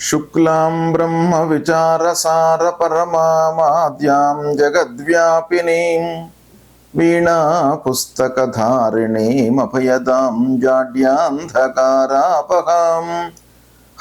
శుక్లాం బ్రహ్మ విచారసార పరమామాద్యాం జగద్వ్యాపినీం వీణా పుస్తకధారిణీం అభయదాం జాడ్యాంధకారాపహాం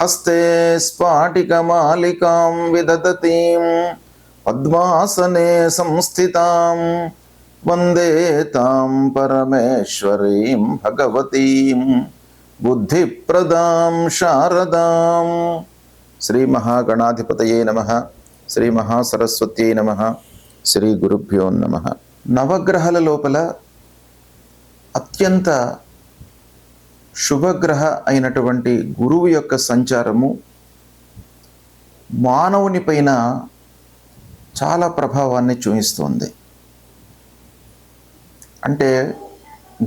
హస్తే స్ఫాటికమాలికాం విదదతీం పద్మాసనే సంస్థితాం వందే తాం పరమేశ్వరీం భగవతీం బుద్ధిప్రదాం శారదాం. శ్రీ మహాగణాధిపతయే నమః. శ్రీ మహాసరస్వత్యై నమః. శ్రీ గురుభ్యో నమః. నవగ్రహాల లోపల అత్యంత శుభగ్రహ అయినటువంటి గురువు యొక్క సంచారము మానవుని పైన చాలా ప్రభావాన్ని చూపిస్తుంది. అంటే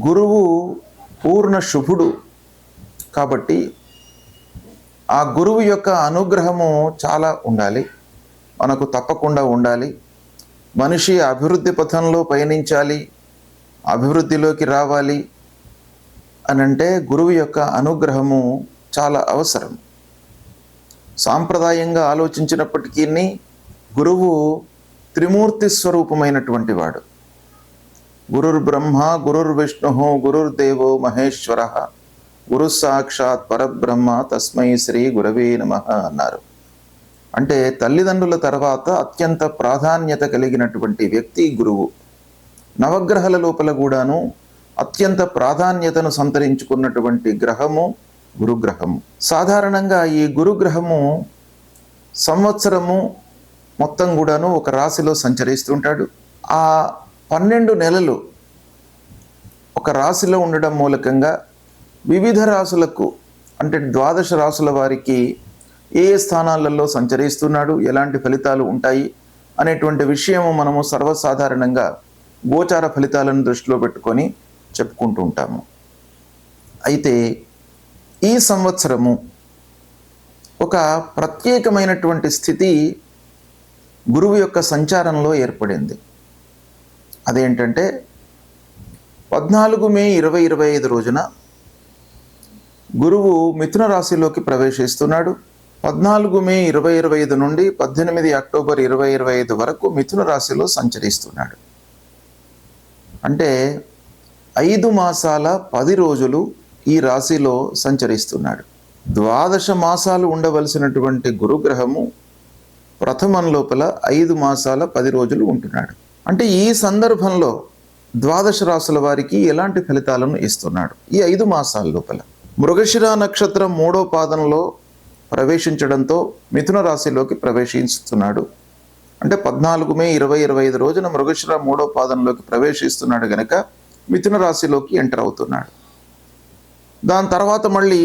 గురువు పూర్ణ శుభుడు కాబట్టి ఆ గురువు యొక్క అనుగ్రహము చాలా ఉండాలి, మనకు తప్పకుండా ఉండాలి. మనిషి అభివృద్ధి పథంలో పయనించాలి, అభివృద్ధిలోకి రావాలి అనంటే గురువు యొక్క అనుగ్రహము చాలా అవసరం. సాంప్రదాయంగా ఆలోచించినప్పటికీ గురువు త్రిమూర్తి స్వరూపమైనటువంటి వాడు. గురుర్బ్రహ్మ గురుర్విష్ణు గురుర్దేవో మహేశ్వర గురు సాక్షాత్ పరబ్రహ్మ తస్మై శ్రీ గురవే నమః అన్నారు. అంటే తల్లిదండ్రుల తర్వాత అత్యంత ప్రాధాన్యత కలిగినటువంటి వ్యక్తి గురువు. నవగ్రహాల లోపల కూడాను అత్యంత ప్రాధాన్యతను సంతరించుకున్నటువంటి గ్రహము గురుగ్రహము. సాధారణంగా ఈ గురుగ్రహము సంవత్సరము మొత్తం కూడాను ఒక రాశిలో సంచరిస్తుంటాడు. ఆ 12 నెలలు ఒక రాశిలో ఉండడం మూలకంగా వివిధ రాశులకు అంటే 12 రాశుల వారికి ఏ స్థానాలలో సంచరిస్తున్నాడు, ఎలాంటి ఫలితాలు ఉంటాయి అనేటువంటి విషయము మనము సర్వసాధారణంగా గోచార ఫలితాలను దృష్టిలో పెట్టుకొని చెప్పుకుంటూ ఉంటాము. అయితే ఈ సంవత్సరము ఒక ప్రత్యేకమైనటువంటి స్థితి గురువు యొక్క సంచారంలో ఏర్పడింది. అదేంటంటే 14 మే 2025 రోజున గురువు మిథున రాశిలోకి ప్రవేశిస్తున్నాడు. 14 మే 2025 నుండి 18 అక్టోబర్ 2025 వరకు మిథున రాశిలో సంచరిస్తున్నాడు. అంటే 5 మాసాల 10 రోజులు ఈ రాశిలో సంచరిస్తున్నాడు. 12 మాసాలు ఉండవలసినటువంటి గురుగ్రహము ప్రథమం లోపల 5 మాసాల 10 రోజులు ఉంటున్నాడు. అంటే ఈ సందర్భంలో 12 రాశుల వారికి ఎలాంటి ఫలితాలను ఇస్తున్నాడు ఈ 5 మాసాల లోపల? మృగశిర నక్షత్రం 3వ పాదంలో ప్రవేశించడంతో మిథున రాశిలోకి ప్రవేశిస్తున్నాడు. అంటే 14 మే 2025 రోజున మృగశిర 3వ పాదంలోకి ప్రవేశిస్తున్నాడు గనక మిథున రాశిలోకి ఎంటర్ అవుతున్నాడు. దాని తర్వాత మళ్ళీ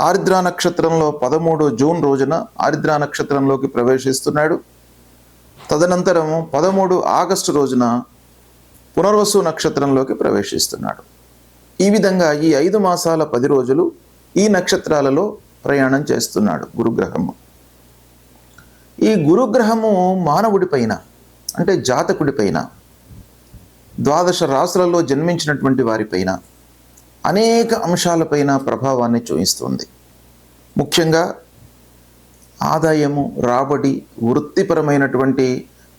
ఆరిద్ర నక్షత్రంలో 13 జూన్ రోజున ఆరిద్ర నక్షత్రంలోకి ప్రవేశిస్తున్నాడు. తదనంతరం 13 ఆగస్టు రోజున పునర్వసు నక్షత్రంలోకి ప్రవేశిస్తున్నాడు. ఈ విధంగా ఈ 5 మాసాల 10 రోజులు ఈ నక్షత్రాలలో ప్రయాణం చేస్తున్నాడు గురుగ్రహము. ఈ గురుగ్రహము మానవుడి పైన అంటే జాతకుడి పైన 12 రాశులలో జన్మించినటువంటి వారిపైన అనేక అంశాలపైన ప్రభావాన్ని చూపిస్తుంది. ముఖ్యంగా ఆదాయము, రాబడి, వృత్తిపరమైనటువంటి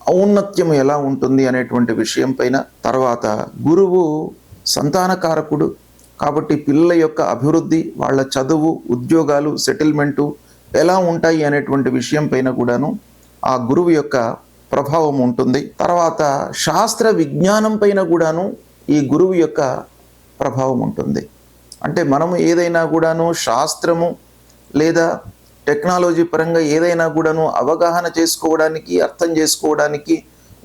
ఔన్నత్యము ఎలా ఉంటుంది అనేటువంటి విషయం పైన, తర్వాత గురువు సంతానకారకుడు కాబట్టి పిల్లల యొక్క అభివృద్ధి, వాళ్ళ చదువు, ఉద్యోగాలు, సెటిల్మెంటు ఎలా ఉంటాయి అనేటువంటి విషయం పైన కూడాను ఆ గురువు యొక్క ప్రభావం ఉంటుంది. తర్వాత శాస్త్ర విజ్ఞానం పైన కూడాను ఈ గురువు యొక్క ప్రభావం ఉంటుంది. అంటే మనము ఏదైనా కూడాను శాస్త్రము లేదా టెక్నాలజీ పరంగా ఏదైనా కూడాను అవగాహన చేసుకోవడానికి, అర్థం చేసుకోవడానికి,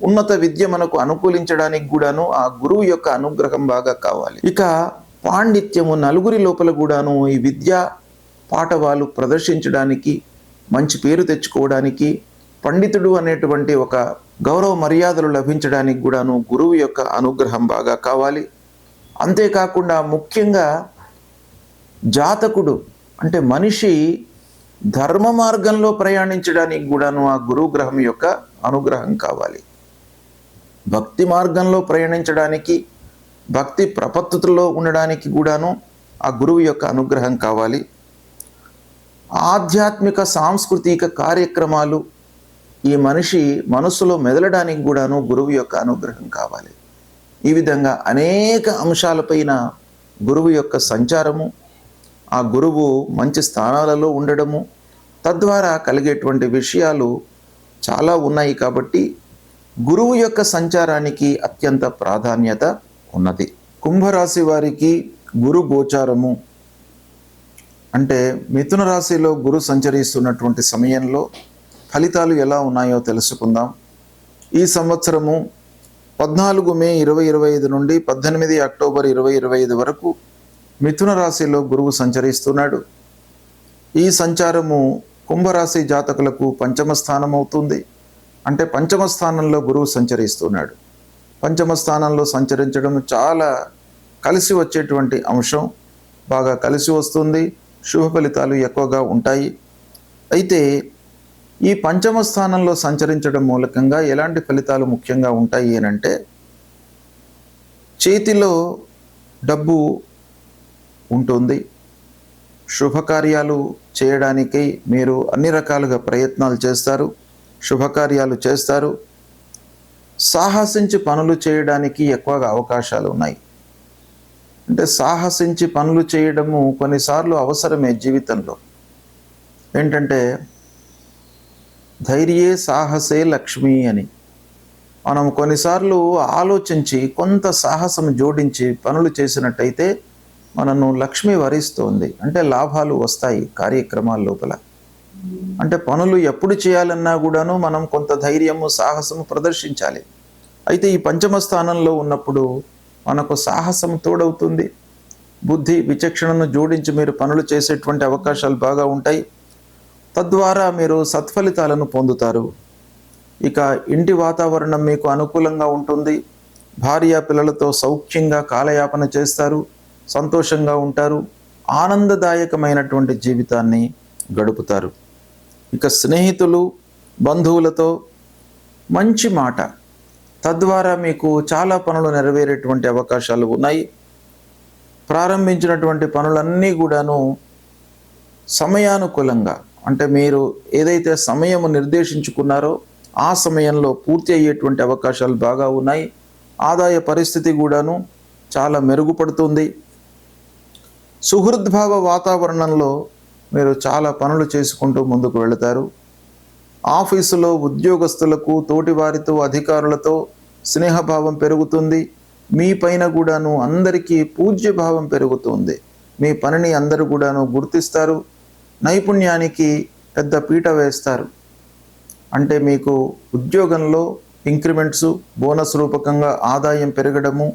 ఉన్నత విద్య మనకు అనుకూలించడానికి కూడాను ఆ గురువు యొక్క అనుగ్రహం బాగా కావాలి. ఇక పాండిత్యము, నలుగురి లోపల కూడాను ఈ విద్యా పాఠవాలు ప్రదర్శించడానికి, మంచి పేరు తెచ్చుకోవడానికి, పండితుడు అనేటువంటి ఒక గౌరవ మర్యాదలు లభించడానికి కూడాను గురువు యొక్క అనుగ్రహం బాగా కావాలి. అంతేకాకుండా ముఖ్యంగా జాతకుడు అంటే మనిషి ధర్మ మార్గంలో ప్రయాణించడానికి కూడాను ఆ గురువు గ్రహం యొక్క అనుగ్రహం కావాలి. భక్తి మార్గంలో ప్రయాణించడానికి, భక్తి ప్రపత్తులో ఉండడానికి కూడాను ఆ గురువు యొక్క అనుగ్రహం కావాలి. ఆధ్యాత్మిక సాంస్కృతిక కార్యక్రమాలు ఈ మనిషి మనసులో మెదలడానికి కూడాను గురువు యొక్క అనుగ్రహం కావాలి. ఈ విధంగా అనేక అంశాలపైన గురువు యొక్క సంచారము, ఆ గురువు మంచి స్థానాలలో ఉండడము, తద్వారా కలిగేటువంటి విషయాలు చాలా ఉన్నాయి. కాబట్టి గురువు యొక్క సంచారానికి అత్యంత ప్రాధాన్యత ఉన్నది. కుంభరాశి వారికి గురు గోచారము అంటే మిథున రాశిలో గురు సంచరిస్తున్నటువంటి సమయంలో ఫలితాలు ఎలా ఉన్నాయో తెలుసుకుందాం. ఈ సంవత్సరము 14 మే 2025 నుండి 18 అక్టోబర్ 2025 వరకు మిథున రాశిలో గురువు సంచరిస్తున్నాడు. ఈ సంచారము కుంభరాశి జాతకులకు పంచమ స్థానం అవుతుంది. అంటే పంచమ స్థానంలో గురువు సంచరిస్తున్నాడు. పంచమ స్థానంలో సంచరించడం చాలా కలిసి వచ్చేటువంటి అంశం, బాగా కలిసి వస్తుంది, శుభ ఫలితాలు ఎక్కువగా ఉంటాయి. అయితే ఈ పంచమ స్థానంలో సంచరించడం మూలకంగా ఎలాంటి ఫలితాలు ముఖ్యంగా ఉంటాయి అంటే, చేతిలో డబ్బు ఉంటుంది, శుభకార్యాలు చేయడానికి మీరు అన్ని రకాలుగా ప్రయత్నాలు చేస్తారు, శుభకార్యాలు చేస్తారు, సాహసించి పనులు చేయడానికి ఎక్కువగా అవకాశాలు ఉన్నాయి. అంటే సాహసించి పనులు చేయడము కొన్నిసార్లు అవసరమే జీవితంలో. ఏంటంటే ధైర్యే సాహసే లక్ష్మి అని మనం కొన్నిసార్లు ఆలోచించి కొంత సాహసం జోడించి పనులు చేసినట్టయితే మనను లక్ష్మి వరిస్తోంది. అంటే లాభాలు వస్తాయి కార్యక్రమాల లోపల. అంటే పనులు ఎప్పుడు చేయాలన్నా కూడాను మనం కొంత ధైర్యము సాహసము ప్రదర్శించాలి. అయితే ఈ పంచమ స్థానంలో ఉన్నప్పుడు మనకు సాహసం తోడవుతుంది. బుద్ధి విచక్షణను జోడించి మీరు పనులు చేసేటువంటి అవకాశాలు బాగా ఉంటాయి. తద్వారా మీరు సత్ఫలితాలను పొందుతారు. ఇక ఇంటి వాతావరణం మీకు అనుకూలంగా ఉంటుంది. భార్య పిల్లలతో సౌఖ్యంగా కాలయాపన చేస్తారు, సంతోషంగా ఉంటారు, ఆనందదాయకమైనటువంటి జీవితాన్ని గడుపుతారు. ఇక స్నేహితులు బంధువులతో మంచి మాట, తద్వారా మీకు చాలా పనులు నెరవేరేటువంటి అవకాశాలు ఉన్నాయి. ప్రారంభించినటువంటి పనులన్నీ కూడాను సమయానుకూలంగా, అంటే మీరు ఏదైతే సమయము నిర్దేశించుకున్నారో ఆ సమయంలో పూర్తి అయ్యేటువంటి అవకాశాలు బాగా ఉన్నాయి. ఆదాయ పరిస్థితి కూడాను చాలా మెరుగుపడుతుంది. సుహృద్భావ వాతావరణంలో మీరు చాలా పనులు చేసుకుంటూ ముందుకు వెళతారు. ఆఫీసులో ఉద్యోగస్తులకు, తోటివారితో, అధికారులతో స్నేహభావం పెరుగుతుంది. మీ పైన కూడాను అందరికీ పూజ్యభావం పెరుగుతుంది. మీ పనిని అందరూ కూడాను గుర్తిస్తారు. నైపుణ్యానికి పెద్ద పీట వేస్తారు. అంటే మీకు ఉద్యోగంలో ఇంక్రిమెంట్స్, బోనస్ రూపకంగా ఆదాయం పెరగడము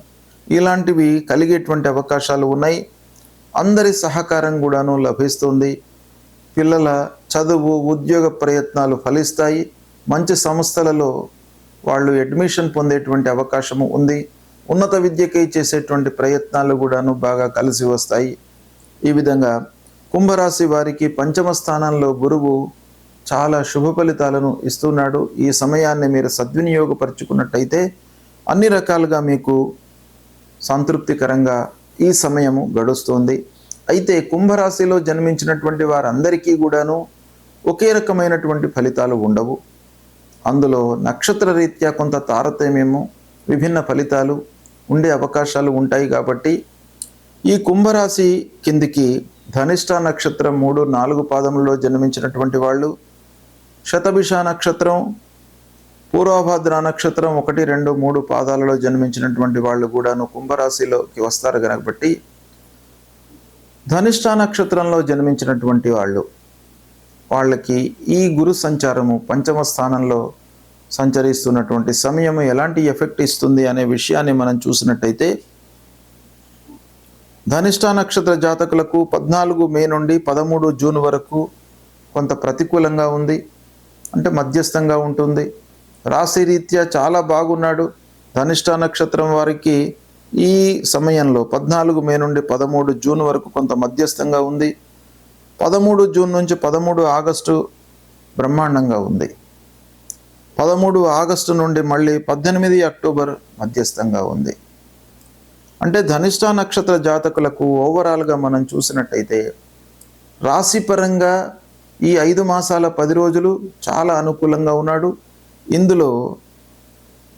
ఇలాంటివి కలిగేటువంటి అవకాశాలు ఉన్నాయి. అందరి సహకారం కూడాను లభిస్తుంది. పిల్లల చదువు, ఉద్యోగ ప్రయత్నాలు ఫలిస్తాయి. మంచి సంస్థలలో వాళ్ళు అడ్మిషన్ పొందేటువంటి అవకాశము ఉంది. ఉన్నత విద్యకై చేసేటువంటి ప్రయత్నాలు కూడాను బాగా కలిసి వస్తాయి. ఈ విధంగా కుంభరాశి వారికి పంచమ స్థానంలో గురువు చాలా శుభ ఫలితాలను ఇస్తున్నాడు. ఈ సమయాన్ని మీరు సద్వినియోగపరుచుకున్నట్టయితే అన్ని రకాలుగా మీకు సంతృప్తికరంగా ఈ సమయము గడుస్తుంది. అయితే కుంభరాశిలో జన్మించినటువంటి వారందరికీ కూడాను ఒకే రకమైనటువంటి ఫలితాలు ఉండవు. అందులో నక్షత్ర రీత్యా కొంత తారతమ్యము, విభిన్న ఫలితాలు ఉండే అవకాశాలు ఉంటాయి. కాబట్టి ఈ కుంభరాశి కిందికి ధనిష్ట నక్షత్రం 3, 4 పాదములలో జన్మించినటువంటి వాళ్ళు, శతభిష నక్షత్రం, పూర్వభద్ర నక్షత్రం 1, 2, 3 పాదాలలో జన్మించినటువంటి వాళ్ళు కూడాను కుంభరాశిలోకి వస్తారు. కాబట్టి ధనిష్ట నక్షత్రంలో జన్మించినటువంటి వాళ్ళకి ఈ గురు సంచారము పంచమ స్థానంలో సంచరిస్తున్నటువంటి సమయము ఎలాంటి ఎఫెక్ట్ ఇస్తుంది అనే విషయాన్ని మనం చూసినట్టయితే, ధనిష్ట నక్షత్ర జాతకులకు 14 మే నుండి 13 జూన్ వరకు కొంత ప్రతికూలంగా ఉంది. అంటే మధ్యస్థంగా ఉంటుంది. రాశి రీత్యా చాలా బాగున్నాడు. ధనిష్ట నక్షత్రం వారికి ఈ సమయంలో 14 మే నుండి 13 జూన్ వరకు కొంత మధ్యస్థంగా ఉంది. 13 జూన్ నుంచి 13 ఆగస్టు బ్రహ్మాండంగా ఉంది. 13 ఆగస్టు నుండి మళ్ళీ 18 అక్టోబర్ మధ్యస్థంగా ఉంది. అంటే ధనిష్ట నక్షత్ర జాతకులకు ఓవరాల్గా మనం చూసినట్టయితే రాశిపరంగా ఈ 5 మాసాల 10 రోజులు చాలా అనుకూలంగా ఉన్నాడు. ఇందులో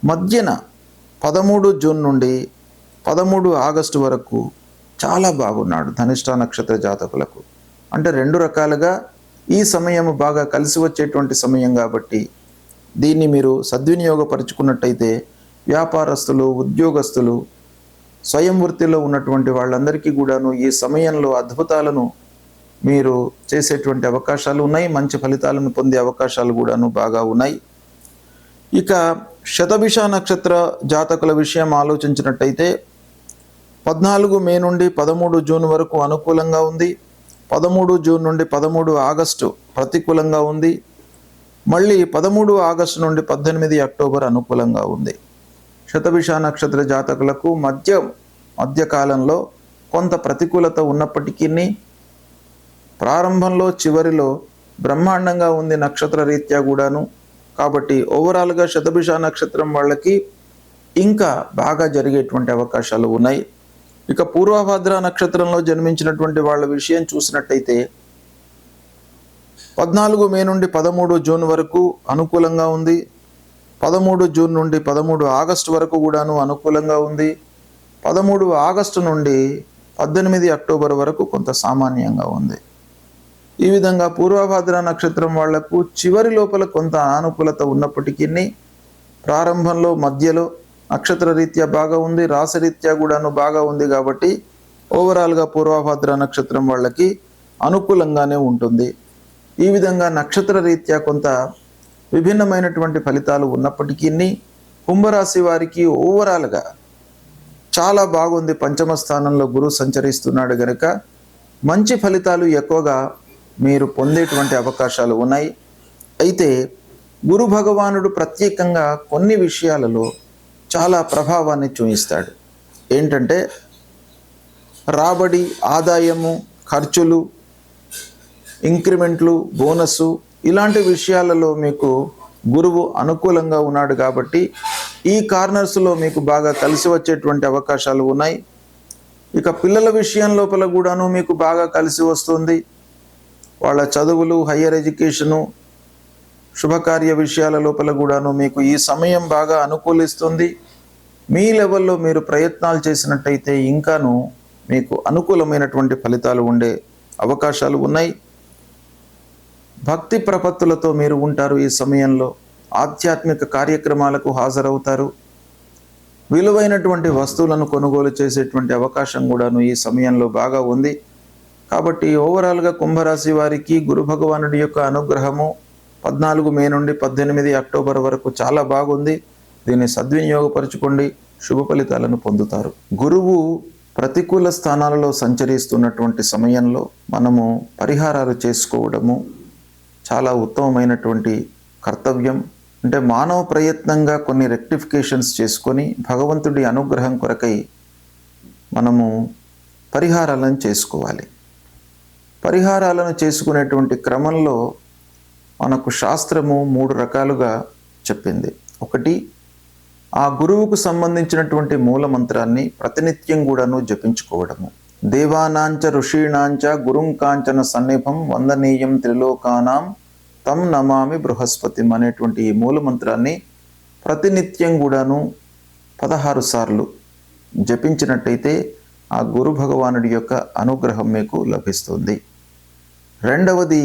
మధ్యన 13 జూన్ నుండి 13 ఆగస్టు వరకు చాలా బాగున్నాడు ధనిష్ట నక్షత్ర జాతకులకు. అంటే 2 రకాలుగా ఈ సమయం బాగా కలిసి వచ్చేటువంటి సమయం కాబట్టి దీన్ని మీరు సద్వినియోగపరుచుకున్నట్టయితే వ్యాపారస్తులు, ఉద్యోగస్తులు, స్వయం వృత్తిలో ఉన్నటువంటి వాళ్ళందరికీ కూడాను ఈ సమయంలో అద్భుతాలను మీరు చేసేటువంటి అవకాశాలు ఉన్నాయి. మంచి ఫలితాలను పొందే అవకాశాలు కూడాను బాగా ఉన్నాయి. ఇక శతభిష నక్షత్ర జాతకుల విషయం ఆలోచించినట్టయితే 14 మే నుండి 13 జూన్ వరకు అనుకూలంగా ఉంది. 13 జూన్ నుండి 13 ఆగస్టు ప్రతికూలంగా ఉంది. మళ్ళీ 13 ఆగస్టు నుండి 18 అక్టోబర్ అనుకూలంగా ఉంది. శతభిష నక్షత్ర జాతకులకు మధ్యకాలంలో కొంత ప్రతికూలత ఉన్నప్పటికీ ప్రారంభంలో చివరిలో బ్రహ్మాండంగా ఉంది నక్షత్ర రీత్యా కూడాను. కాబట్టి ఓవరాల్గా శతభిష నక్షత్రం వాళ్ళకి ఇంకా బాగా జరిగేటువంటి అవకాశాలు ఉన్నాయి. ఇక పూర్వభద్ర నక్షత్రంలో జన్మించినటువంటి వాళ్ళ విషయం చూసినట్టయితే 14 మే నుండి 13 జూన్ వరకు అనుకూలంగా ఉంది. 13 జూన్ నుండి 13 ఆగస్టు వరకు కూడాను అనుకూలంగా ఉంది. 13 ఆగస్టు నుండి 18 అక్టోబర్ వరకు కొంత సామాన్యంగా ఉంది. ఈ విధంగా పూర్వభద్ర నక్షత్రం వాళ్లకు చివరి లోపల కొంత అనుకూలత ఉన్నప్పటికీ ప్రారంభంలో మధ్యలో నక్షత్ర రీత్యా బాగా ఉంది, రాశిరీత్యా కూడాను బాగా ఉంది. కాబట్టి ఓవరాల్గా పూర్వభద్ర నక్షత్రం వాళ్ళకి అనుకూలంగానే ఉంటుంది. ఈ విధంగా నక్షత్ర రీత్యా కొంత విభిన్నమైనటువంటి ఫలితాలు ఉన్నప్పటికీ కుంభరాశి వారికి ఓవరాల్గా చాలా బాగుంది. పంచమ స్థానంలో గురువు సంచరిస్తున్నాడు గనుక మంచి ఫలితాలు ఎక్కువగా మీరు పొందేటువంటి అవకాశాలు ఉన్నాయి. అయితే గురు భగవానుడు ప్రత్యేకంగా కొన్ని విషయాలలో చాలా ప్రభావాన్ని చూపిస్తాడు. ఏంటంటే రాబడి, ఆదాయము, ఖర్చులు, ఇంక్రిమెంట్లు, బోనస్సు ఇలాంటి విషయాలలో మీకు గురువు అనుకూలంగా ఉన్నాడు. కాబట్టి ఈ కార్నర్స్లో మీకు బాగా కలిసి వచ్చేటువంటి అవకాశాలు ఉన్నాయి. ఇక పిల్లల విషయం లోపల కూడాను మీకు బాగా కలిసి వస్తుంది. వాళ్ళ చదువులు, హయ్యర్ ఎడ్యుకేషను, శుభకార్య విషయాల లోపల కూడాను మీకు ఈ సమయం బాగా అనుకూలిస్తుంది. మీ లెవెల్లో మీరు ప్రయత్నాలు చేసినట్టయితే ఇంకాను మీకు అనుకూలమైనటువంటి ఫలితాలు ఉండే అవకాశాలు ఉన్నాయి. భక్తి ప్రపత్తులతో మీరు ఉంటారు. ఈ సమయంలో ఆధ్యాత్మిక కార్యక్రమాలకు హాజరవుతారు. విలువైనటువంటి వస్తువులను కొనుగోలు చేసేటువంటి అవకాశం కూడాను ఈ సమయంలో బాగా ఉంది. కాబట్టి ఓవరాల్గా కుంభరాశి వారికి గురు భగవానుడి యొక్క అనుగ్రహము 14 మే నుండి 18 అక్టోబర్ వరకు చాలా బాగుంది. దీన్ని సద్వినియోగపరచుకోండి, శుభ ఫలితాలను పొందుతారు. గురువు ప్రతికూల స్థానాలలో సంచరిస్తున్నటువంటి సమయంలో మనము పరిహారాలు చేసుకోవడము చాలా ఉత్తమమైనటువంటి కర్తవ్యం. అంటే మానవ ప్రయత్నంగా కొన్ని రెక్టిఫికేషన్స్ చేసుకొని భగవంతుడి అనుగ్రహం కొరకై మనము పరిహారాలను చేసుకోవాలి. పరిహారాలను చేసుకునేటువంటి క్రమంలో మనకు శాస్త్రము 3 రకాలుగా చెప్పింది. ఒకటి, ఆ గురువుకు సంబంధించినటువంటి మూల మంత్రాన్ని ప్రతినిత్యం కూడాను జపించుకోవడము. దేవానాంచ ఋషీణాంచ గురుం కాంచన సన్నిభం వందనీయం త్రిలోకానాం తం నమామి బృహస్పతిం అనేటువంటి ఈ మూల మంత్రాన్ని ప్రతినిత్యం కూడాను 16 సార్లు జపించినట్టయితే ఆ గురు భగవానుడి యొక్క అనుగ్రహం మీకు లభిస్తుంది. రెండవది,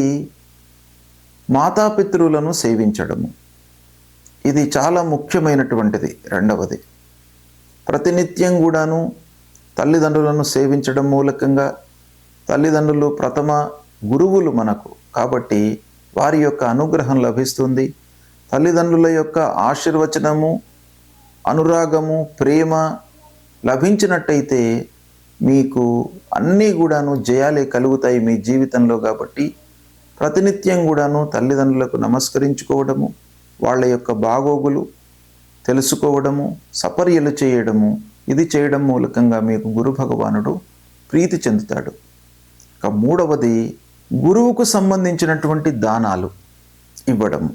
మాతాపితృలను సేవించడము. ఇది చాలా ముఖ్యమైనటువంటిది. రెండవది, ప్రతినిత్యం కూడాను తల్లిదండ్రులను సేవించడం మూలకంగా, తల్లిదండ్రులు ప్రథమ గురువులు మనకు, కాబట్టి వారి యొక్క అనుగ్రహం లభిస్తుంది. తల్లిదండ్రుల యొక్క ఆశీర్వచనము, అనురాగము, ప్రేమ లభించినట్టయితే మీకు అన్నీ కూడాను జయాలే కలుగుతాయి మీ జీవితంలో. కాబట్టి ప్రతినిత్యం కూడాను తల్లిదండ్రులకు నమస్కరించుకోవడము, వాళ్ళ యొక్క బాగోగులు తెలుసుకోవడము, సపర్యలు చేయడము, ఇది చేయడం మూలకంగా మీకు గురు భగవానుడు ప్రీతి చెందుతాడు. ఇక మూడవది, గురువుకు సంబంధించినటువంటి దానాలు ఇవ్వడము.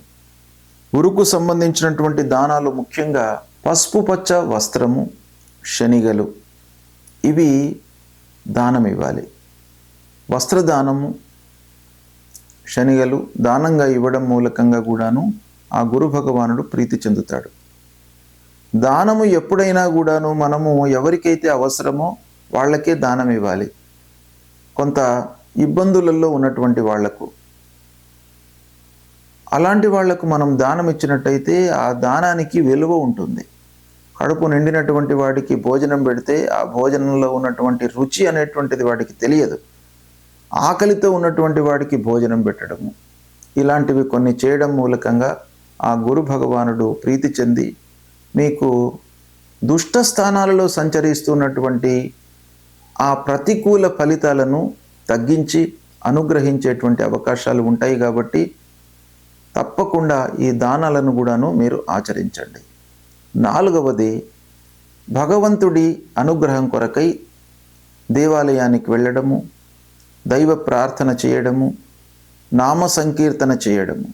గురువుకు సంబంధించినటువంటి దానాలు ముఖ్యంగా పసుపు పచ్చ వస్త్రము, శనిగలు, ఇవి దానం ఇవ్వాలి. వస్త్రదానము, శనిగలు దానంగా ఇవ్వడం మూలకంగా కూడాను ఆ గురు భగవానుడు ప్రీతి చెందుతాడు. దానము ఎప్పుడైనా కూడాను మనము ఎవరికైతే అవసరమో వాళ్ళకే దానం ఇవ్వాలి. కొంత ఇబ్బందులలో ఉన్నటువంటి వాళ్లకు, అలాంటి వాళ్లకు మనం దానం ఇచ్చినట్టయితే ఆ దానానికి విలువ ఉంటుంది. కడుపు నిండినటువంటి వాడికి భోజనం పెడితే ఆ భోజనంలో ఉన్నటువంటి రుచి అనేటువంటిది వాడికి తెలియదు. ఆకలితో ఉన్నటువంటి వాడికి భోజనం పెట్టడము, ఇలాంటివి కొన్ని చేయడం మూలకంగా ఆ గురు భగవానుడు ప్రీతి చెంది మీకు దుష్ట స్థానాలలో సంచరిస్తున్నటువంటి ఆ ప్రతికూల ఫలితాలను తగ్గించి అనుగ్రహించేటువంటి అవకాశాలు ఉంటాయి. కాబట్టి తప్పకుండా ఈ దానాలను కూడాను మీరు ఆచరించండి. 4వది, భగవంతుడి అనుగ్రహం కొరకై దేవాలయానికి వెళ్ళడము, దైవ ప్రార్థన చేయడము, నామ సంకీర్తన చేయడము,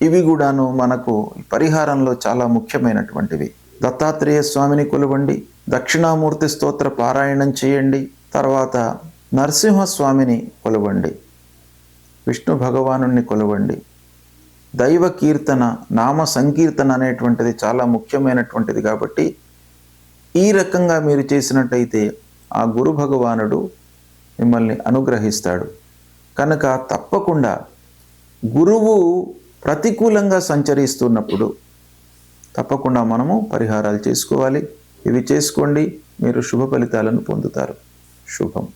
ఇవి కూడాను మనకు పరిహారంలో చాలా ముఖ్యమైనటువంటివి. దత్తాత్రేయ స్వామిని కొలవండి, దక్షిణామూర్తి స్తోత్ర పారాయణం చేయండి, తర్వాత నరసింహస్వామిని కొలవండి, విష్ణు భగవానుణ్ణి కొలవండి. దైవ కీర్తన, నామ సంకీర్తన అనేటువంటిది చాలా ముఖ్యమైనటువంటిది. కాబట్టి ఈ రకంగా మీరు చేసినట్టయితే ఆ గురు భగవానుడు మిమ్మల్ని అనుగ్రహిస్తాడు. కనుక తప్పకుండా గురువు ప్రతికూలంగా సంచరిస్తున్నప్పుడు తప్పకుండా మనము పరిహారాలు చేసుకోవాలి. ఇవి చేసుకోండి, మీరు శుభ ఫలితాలను పొందుతారు. శుభం.